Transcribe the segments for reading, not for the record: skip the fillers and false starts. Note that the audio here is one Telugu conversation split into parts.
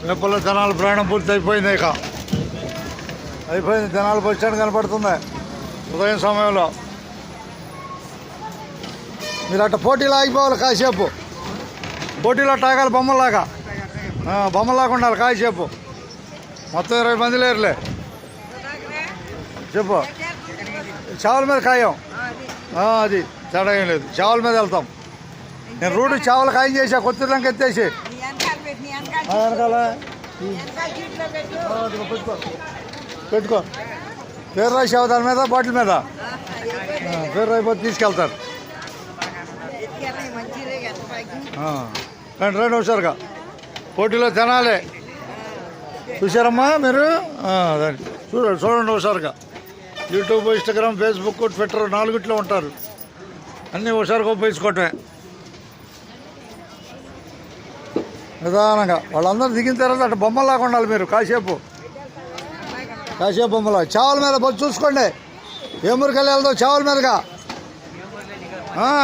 రేపల్లో జనాల ప్రయాణం పూర్తి అయిపోయింది. ఇక అయిపోయింది. జనాలు బస్ స్టాండ్ కనపడుతుంది ఉదయం సమయంలో. మీరు అట్ట పోటీలో ఆగిపోవాలి కాసేపు. పోటీలో టాగాలి బొమ్మలాగా. బొమ్మలాగా ఉండాలి కాసేపు. మొత్తం 20 మంది లేరులే. చెప్పు. చావల మీద ఖాయం. అది తేడా ఏం లేదు. చావల మీద వెళ్తాం. నేను రూటు చావల ఖాయం చేసా. కొత్తిరంక ఎత్తేసి వెనకాల పెట్టుకో. పేరు రాసావు దాని మీద, బాటిల్ మీద పేరు రాయిపోతే తీసుకెళ్తారు. రండి రండి హుషారుగా. పోటీలో తినాలి. చూసారమ్మా మీరు? చూడండి హుషారుగా. యూట్యూబ్, ఇన్స్టాగ్రామ్, ఫేస్బుక్, ట్విట్టర్ 4 ఉంటారు. అన్నీ హుషారుగా ఉపయోగించుకోవటమే. నిదానంగా వాళ్ళందరూ దిగిన తర్వాత అటు బొమ్మలాగా ఉండాలి మీరు కాసేపు. బొమ్మలా చావల మీద బొచ్చు చూసుకోండి. వేమూరుకెళ్ళి వెళ్దాం చావల మీదగా.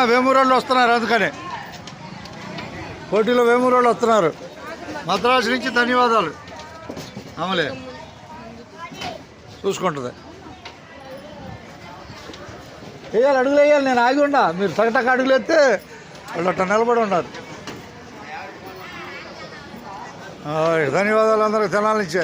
వేమూరు వాళ్ళు వస్తున్నారు. అందుకని పోటీలో వేమూరు వాళ్ళు వస్తున్నారు. మద్రాసు నుంచి ధన్యవాదాలు. అమలే చూసుకుంటుంది. వేయాలి, అడుగులు వేయాలి. నేను ఆగి ఉండా. మీరు సగటక అడుగులు ఎత్తే వాళ్ళు అట్లా నిలబడి ఉన్నారు. ధన్యవాదాలు అందరికి తెనాల నుంచే.